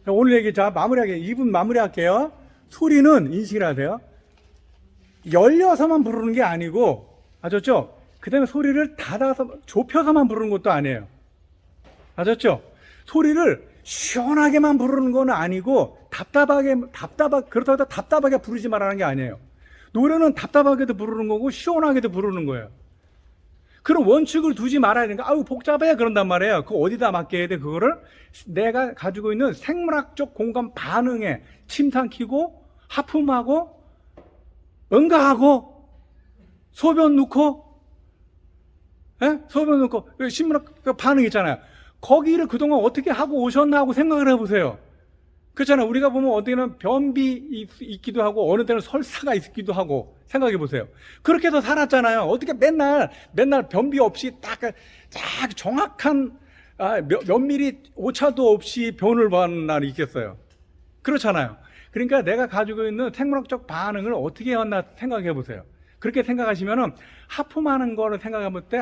자, 오늘 얘기 자 마무리하게 2분 마무리할게요. 소리는 인식을 하세요. 열려서만 부르는 게 아니고, 아셨죠? 그 다음에 소리를 닫아서 좁혀서만 부르는 것도 아니에요. 아셨죠? 소리를 시원하게만 부르는 건 아니고 그렇다고 해서 답답하게 부르지 말라는 게 아니에요. 노래는 답답하게도 부르는 거고 시원하게도 부르는 거예요. 그런 원칙을 두지 말아야 되니까 아유 복잡해 그런단 말이에요. 그거 어디다 맡겨야 돼? 그거를 내가 가지고 있는 생물학적 공감 반응에 침 삼키고 하품하고 응가하고 소변 넣고 소변 넣고 생물학 반응 있잖아요. 거기를 그동안 어떻게 하고 오셨나 하고 생각을 해보세요. 그렇잖아요. 우리가 보면 어디는 변비 있기도 하고 어느 때는 설사가 있기도 하고 생각해 보세요. 그렇게 해서 살았잖아요. 어떻게 맨날 변비 없이 딱 정확한 면밀히 오차도 없이 변을 받는 날이 있겠어요. 그렇잖아요. 그러니까 내가 가지고 있는 생물학적 반응을 어떻게 했나 생각해 보세요. 그렇게 생각하시면은 하품하는 거를 생각해 볼 때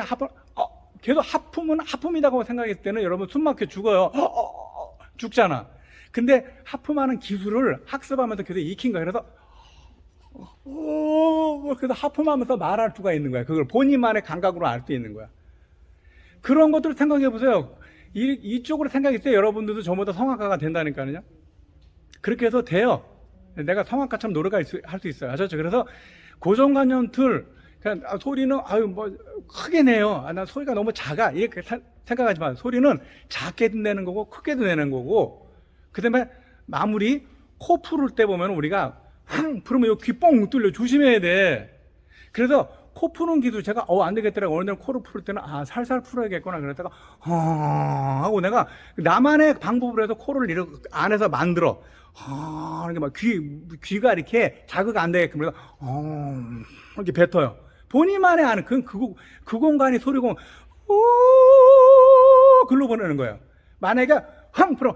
계속 하품은 하품이라고 생각했을 때는 여러분 숨 막혀 죽어요. 죽잖아. 근데 하품하는 기술을 학습하면서 계속 익힌 거예요. 그래서 하품하면서 말할 수가 있는 거야. 그걸 본인만의 감각으로 알 수 있는 거야. 그런 것들을 생각해 보세요. 이쪽으로 생각했을 때 여러분들도 저보다 성악가가 된다니까요. 그렇게 해서 돼요. 내가 성악가처럼 노래가 할 수 있어요. 아셨죠? 그래서 고정관념 틀, 그냥 소리는 크게 내요. 난 소리가 너무 작아. 이렇게 생각하지 마. 소리는 작게도 내는 거고 크게도 내는 거고. 그다음에 마무리 코 풀을 때 보면 우리가 황 풀으면 귀 뻥 뚫려 조심해야 돼. 그래서 코 푸는 기술 제가 안 되겠더라고. 어느 날 코를 풀 때는 살살 풀어야겠구나. 그랬다가 하고 내가 나만의 방법으로 해서 코를 이렇게 안에서 만들어. 이렇게 막 귀가 이렇게 자극 안 되게끔 그래서 이렇게 뱉어요. 본인만의 아는 그 공간이 소리공 글로 보내는 거예요. 만약에 황 풀어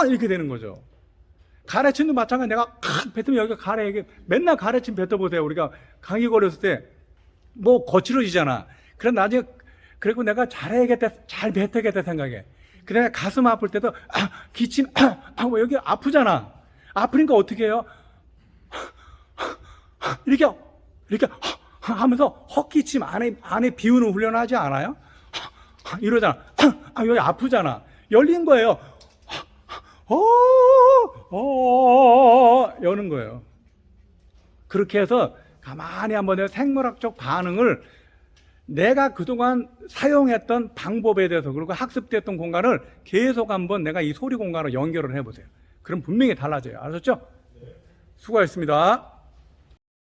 이렇게 되는 거죠. 가래침도 마찬가지. 내가 뱉으면 여기가 가래 맨날 가래침 뱉어보세요. 우리가 감기 걸렸을 때 뭐 거칠어지잖아. 그럼 나중에 그리고 내가 잘해야겠다, 잘 뱉어야겠다 생각해. 그다음에 가슴 아플 때도 기침 뭐 여기 아프잖아. 아프니까 어떻게 해요? 이렇게 하면서 헛기침 안에 비우는 훈련하지 않아요? 이러잖아. 여기 아프잖아. 열린 거예요. 여는 거예요. 그렇게 해서 가만히 한번 내 생물학적 반응을 내가 그동안 사용했던 방법에 대해서 그리고 학습됐던 공간을 계속 한번 내가 이 소리 공간으로 연결을 해보세요. 그럼 분명히 달라져요. 알았죠? 수고하셨습니다.